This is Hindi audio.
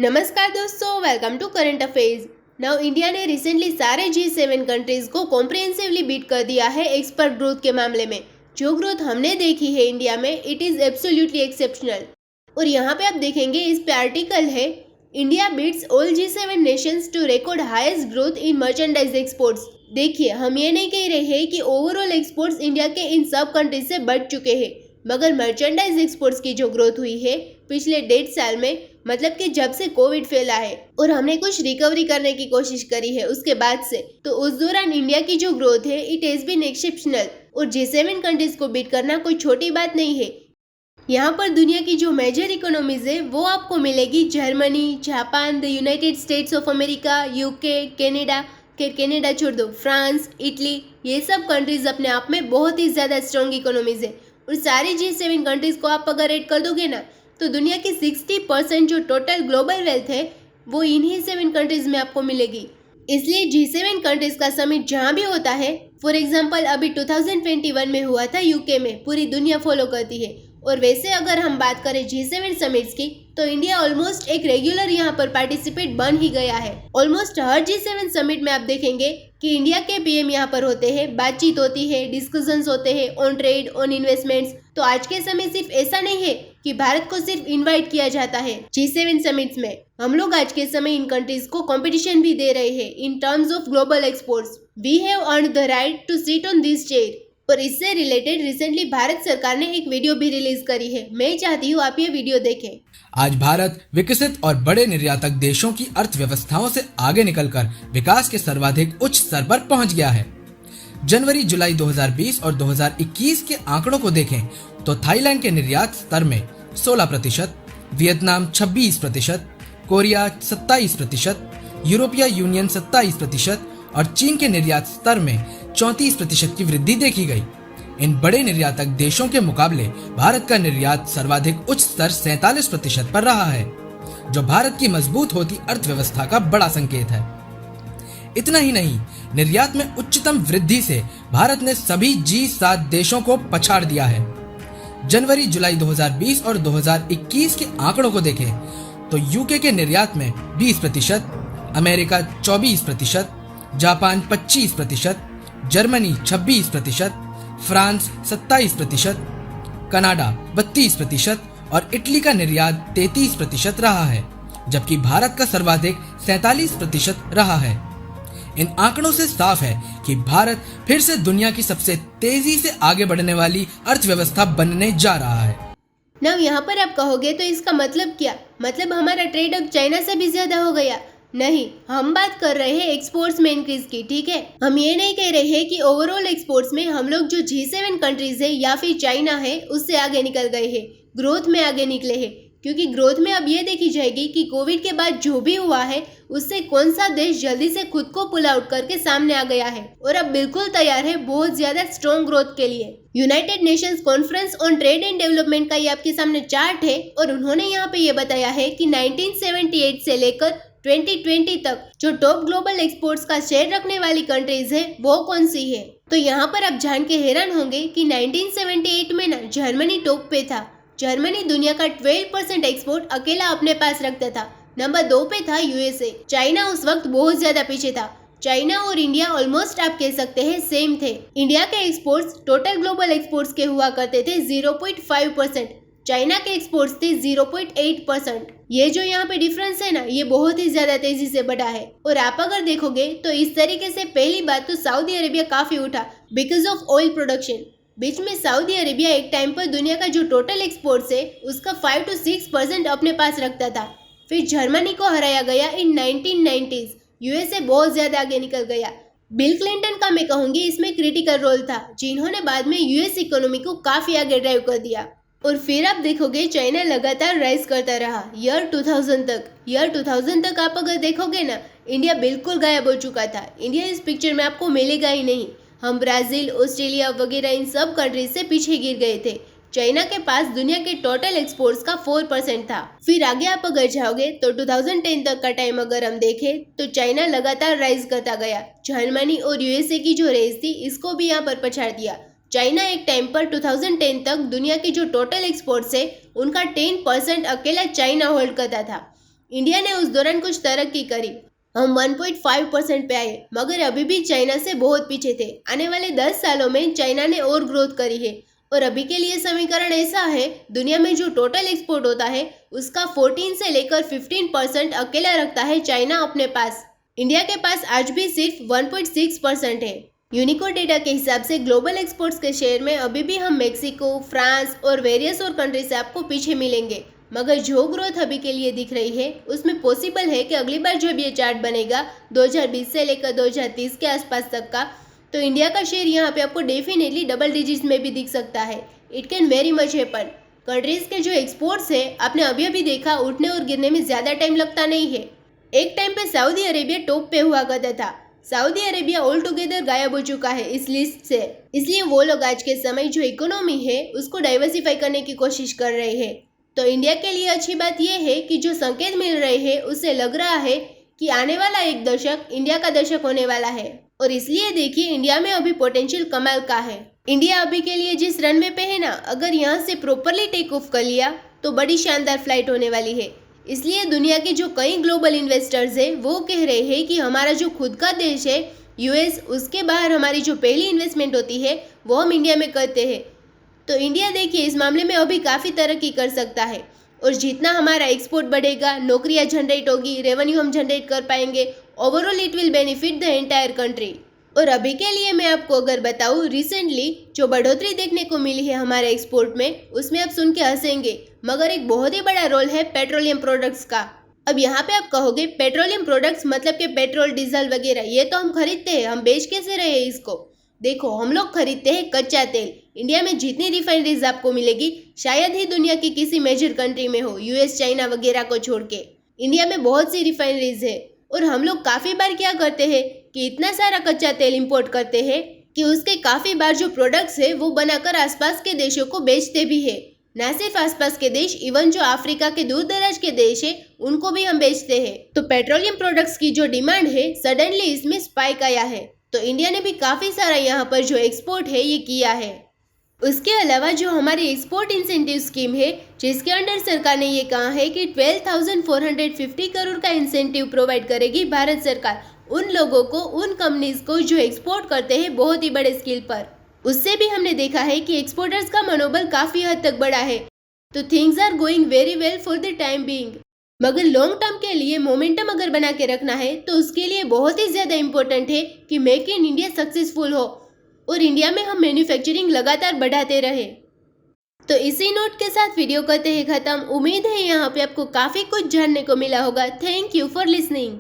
नमस्कार दोस्तों, welcome to current affairs. Now India ने रिसेंटली सारे G7 कंट्रीज को कॉम्प्रिहेंसिवली बीट कर दिया है एक्सपर्ट ग्रोथ के मामले में। जो ग्रोथ हमने देखी है इंडिया में, इट इज एब्सोल्युटली एक्सेप्शनल। और यहाँ पे आप देखेंगे, इस पे आर्टिकल है, India beats all G7 nations to record highest growth in merchandise exports. देखिए, हम ये नहीं कह रहे हैं कि ओवरऑल एक्सपोर्ट्स इंडिया के इन सब कंट्रीज से बढ़ चुके हैं, मगर मर्चेंडाइज एक्सपोर्ट्स की जो ग्रोथ हुई है पिछले 1.5 साल में, मतलब कि जब से कोविड फैला है और हमने कुछ रिकवरी करने की कोशिश करी है उसके बाद से, तो उस दौरान इंडिया की जो ग्रोथ है इट हैज बीन एक्सेप्शनल। और G7 कंट्रीज को बीट करना कोई छोटी बात नहीं है। यहाँ पर दुनिया की जो मेजर इकोनॉमीज है वो आपको मिलेगी, Germany, Japan, the United states of America, UK, Canada, Canada छोड़ दो, फ्रांस, इटली, ये सब कंट्रीज अपने आप में बहुत ही ज़्यादा स्ट्रॉन्ग इकोनॉमीज है। और सारी G7 कंट्रीज को आप अगर ऐड कर दोगे ना, तो दुनिया की 60% जो टोटल ग्लोबल वेल्थ है वो इन्हीं 7 कंट्रीज में आपको मिलेगी। इसलिए G7 कंट्रीज का समिट जहाँ भी होता है, फॉर एग्जांपल अभी 2021 में हुआ था यूके में, पूरी दुनिया फॉलो करती है। और वैसे अगर हम बात करें G7 समिट्स की, तो इंडिया ऑलमोस्ट एक रेगुलर यहाँ पर पार्टिसिपेट बन ही गया है। ऑलमोस्ट हर G7 समिट में आप देखेंगे कि इंडिया के पीएम यहाँ पर होते हैं, बातचीत होती है, डिस्कशंस होते हैं ऑन ट्रेड, ऑन इन्वेस्टमेंट्स। तो आज के समय सिर्फ ऐसा नहीं है कि भारत को सिर्फ इनवाइट किया जाता है G7 समिट्स में, हम लोग आज के समय इन कंट्रीज को कंपटीशन भी दे रहे हैं in terms of global exports. We have earned the right to sit on this chair. और इससे रिलेटेड रिसेंटली भारत सरकार ने एक वीडियो भी रिलीज करी है। मैं चाहती हूँ आप ये वीडियो देखें। आज भारत विकसित और बड़े निर्यातक देशों की अर्थव्यवस्थाओं से आगे निकलकर विकास के सर्वाधिक उच्च स्तर पर पहुंच गया है। जनवरी जुलाई 2020 और 2021 के आंकड़ों को देखें तो थाईलैंड के निर्यात स्तर में 16%, वियतनाम 26%, कोरिया 27%, यूरोपीय यूनियन 27% और चीन के निर्यात स्तर में 34% की वृद्धि देखी गई। इन बड़े निर्यातक देशों के मुकाबले भारत का निर्यात सर्वाधिक उच्च स्तर 47% पर रहा है, जो भारत की मजबूत होती अर्थव्यवस्था का बड़ा संकेत है। इतना ही नहीं, निर्यात में उच्चतम वृद्धि से भारत ने सभी G7 देशों को पछाड़ दिया है। जनवरी जुलाई 2020 और 2021 के आंकड़ों को देखें तो यूके के निर्यात में 20%, America 24%, Japan 25%, Germany 26%, France 27%, Canada 32% और इटली का निर्यात 33% रहा है, जबकि भारत का सर्वाधिक 47% रहा है। इन आंकड़ों से साफ है कि भारत फिर से दुनिया की सबसे तेजी से आगे बढ़ने वाली अर्थव्यवस्था बनने जा रहा है। नाउ यहाँ पर आप कहोगे तो इसका मतलब क्या? मतलब हमारा ट्रेड अब चाइना से भी ज्यादा हो गया? नहीं, हम बात कर रहे हैं एक्सपोर्ट्स में इंक्रीज की, ठीक है। हम ये नहीं कह रहे हैं कि ओवरऑल एक्सपोर्ट्स में हम लोग जो G7 कंट्रीज है या फिर चाइना है उससे आगे निकल गए हैं, ग्रोथ में आगे निकले हैं। क्योंकि ग्रोथ में अब ये देखी जाएगी कि कोविड के बाद जो भी हुआ है उससे कौन सा देश जल्दी से खुद को पुल आउट करके सामने आ गया है और अब बिल्कुल तैयार है बहुत ज्यादा स्ट्रॉन्ग ग्रोथ के लिए। United Nations conference on trade and development का ये आपके सामने चार्ट है और उन्होंने यहाँ पे ये बताया है कि 1978 से लेकर 2020 तक जो टॉप ग्लोबल एक्सपोर्ट्स का शेयर रखने वाली कंट्रीज है वो कौन सी है। तो यहाँ पर आप जान के हैरान होंगे कि 1978 में ना जर्मनी टॉप पे था। जर्मनी दुनिया का 12% एक्सपोर्ट अकेला अपने पास रखता था। नंबर 2 पे था यूएसए। चाइना उस वक्त बहुत ज्यादा पीछे था। चाइना और इंडिया ऑलमोस्ट आप कह सकते हैं सेम थे। इंडिया के एक्सपोर्ट्स टोटल ग्लोबल एक्सपोर्ट्स के हुआ करते थे 0.5%, चाइना के एक्सपोर्ट्स थे 0.8%। ये जो यहाँ पे डिफरेंस है ना, ये बहुत ही ज्यादा तेजी से बढ़ा है। और आप अगर देखोगे तो इस तरीके से पहली बात तो सऊदी अरेबिया काफी उठा बिकॉज ऑफ ऑयल प्रोडक्शन। बीच में सऊदी अरेबिया एक टाइम पर दुनिया का जो टोटल एक्सपोर्ट्स है उसका 5 to 6% अपने पास रखता था। फिर जर्मनी को हराया गया इन 1990s। यूएसए बहुत ज्यादा आगे निकल गया। बिल क्लिंटन का मैं कहूंगी इसमें क्रिटिकल रोल था, जिन्होंने बाद में यूएस इकोनॉमी को काफी आगे ड्राइव कर दिया। और फिर आप देखोगे चाइना लगातार राइज करता रहा ईयर 2000 तक। ईयर 2000 तक आप अगर देखोगे ना, इंडिया बिल्कुल गायब हो चुका था। इंडिया इस पिक्चर में आपको मिलेगा ही नहीं। हम ब्राजील, ऑस्ट्रेलिया वगैरह इन सब कंट्रीज से पीछे गिर गए थे। चाइना के पास दुनिया के टोटल एक्सपोर्ट्स का 4% था। फिर आगे आप अगर जाओगे तो 2010 तक का टाइम अगर हम देखें तो चाइना लगातार राइज करता गया। जर्मनी और यूएसए की जो रेस थी इसको भी यहाँ पर पछाड़ दिया। चाइना एक टाइम पर 2010 तक दुनिया के जो टोटल एक्सपोर्ट्स है उनका 10% अकेला चाइना होल्ड करता था। इंडिया ने उस दौरान कुछ तरक्की करी, हम 1.5% पे आए, मगर अभी भी चाइना से बहुत पीछे थे। आने वाले 10 सालों में चाइना ने और ग्रोथ करी है और अभी के लिए समीकरण ऐसा है, दुनिया में जो टोटल एक्सपोर्ट होता है उसका 14 से लेकर 15% अकेला रखता है चाइना अपने पास। इंडिया के पास आज भी सिर्फ 1.6% है। यूनिकोड डेटा के हिसाब से ग्लोबल एक्सपोर्ट्स के शेयर में अभी भी हम मेक्सिको, फ्रांस और वेरियस और कंट्री से आपको पीछे मिलेंगे, मगर जो ग्रोथ अभी के लिए दिख रही है उसमें पॉसिबल है कि अगली बार जब ये चार्ट बनेगा 2020 से लेकर 2030 के आसपास तक का, तो इंडिया का शेयर यहाँ पे आपको डेफिनेटली डबल डिजिट्स में भी दिख सकता है। It can very much happen. Countries के जो एक्सपोर्ट्स है आपने अभी अभी देखा, उठने और गिरने में ज़्यादा टाइम लगता नहीं है। एक टाइम पे सऊदी अरेबिया टॉप पे हुआ करता था, सऊदी अरेबिया ऑल टुगेदर गायब हो चुका है इस लिस्ट से, इसलिए वो लोग आज के समय जो इकोनॉमी है उसको डाइवर्सिफाई करने की कोशिश कर रहे हैं। तो इंडिया के लिए अच्छी बात यह है कि जो संकेत मिल रहे हैं उससे लग रहा है कि आने वाला एक दशक इंडिया का दशक होने वाला है, और इसलिए देखिए इंडिया में अभी पोटेंशियल कमाल का है। इंडिया अभी के लिए जिस रनवे पे है ना, अगर यहाँ से प्रॉपरली टेक ऑफ कर लिया तो बड़ी शानदार फ्लाइट होने वाली है। इसलिए दुनिया के जो कई ग्लोबल इन्वेस्टर्स है वो कह रहे हैं कि हमारा जो खुद का देश है यूएस, उसके बाहर हमारी जो पहली इन्वेस्टमेंट होती है वो हम इंडिया में करते हैं। तो इंडिया देखिए इस मामले में अभी काफ़ी तरक्की कर सकता है, और जितना हमारा एक्सपोर्ट बढ़ेगा, नौकरियां जनरेट होगी, रेवेन्यू हम जनरेट कर पाएंगे, overall it will benefit the entire country. और अभी के लिए मैं आपको अगर बताऊँ, रिसेंटली जो बढ़ोतरी देखने को मिली है हमारे एक्सपोर्ट में, उसमें आप सुन के हंसेंगे, मगर एक बहुत ही बड़ा रोल है पेट्रोलियम प्रोडक्ट्स का। अब यहाँ पे आप कहोगे पेट्रोलियम प्रोडक्ट्स मतलब कि पेट्रोल, डीजल वगैरह, ये तो हम खरीदते हैं, हम बेच कैसे रहे हैं इसको? देखो, हम लोग खरीदते हैं कच्चा तेल। इंडिया में जितनी रिफाइनरीज आपको मिलेगी शायद ही दुनिया की किसी मेजर कंट्री में हो, यूएस, चाइना वगैरह को छोड़ के। इंडिया में बहुत सी रिफाइनरीज है, और हम लोग काफ़ी बार क्या करते हैं कि इतना सारा कच्चा तेल इंपोर्ट करते हैं कि उसके काफ़ी बार जो प्रोडक्ट्स है वो बनाकर आसपास के देशों को बेचते भी है। ना सिर्फ आसपास के देश, इवन जो अफ्रीका के दूर दराज के देश है उनको भी हम बेचते हैं। तो पेट्रोलियम प्रोडक्ट्स की जो डिमांड है सडनली इसमें स्पाइक आया है, तो इंडिया ने भी काफ़ी सारा यहाँ पर जो एक्सपोर्ट है ये किया है। उसके अलावा जो हमारी एक्सपोर्ट इंसेंटिव स्कीम है, जिसके अंडर सरकार ने ये कहा है कि 12,450 करोड़ का इंसेंटिव प्रोवाइड करेगी भारत सरकार उन लोगों को, उन कंपनीज को जो एक्सपोर्ट करते हैं बहुत ही बड़े स्केल पर। उससे भी हमने देखा है कि एक्सपोर्टर्स का मनोबल काफ़ी हद तक बढ़ा है। तो things are going very well for the time being. मगर लॉन्ग टर्म के लिए मोमेंटम अगर बना के रखना है तो उसके लिए बहुत ही ज़्यादा इम्पोर्टेंट है कि मेक इन इंडिया सक्सेसफुल हो और इंडिया में हम मैन्युफैक्चरिंग लगातार बढ़ाते रहे। तो इसी नोट के साथ वीडियो करते हैं ख़त्म। उम्मीद है यहाँ पे आपको काफ़ी कुछ जानने को मिला होगा। Thank you for listening.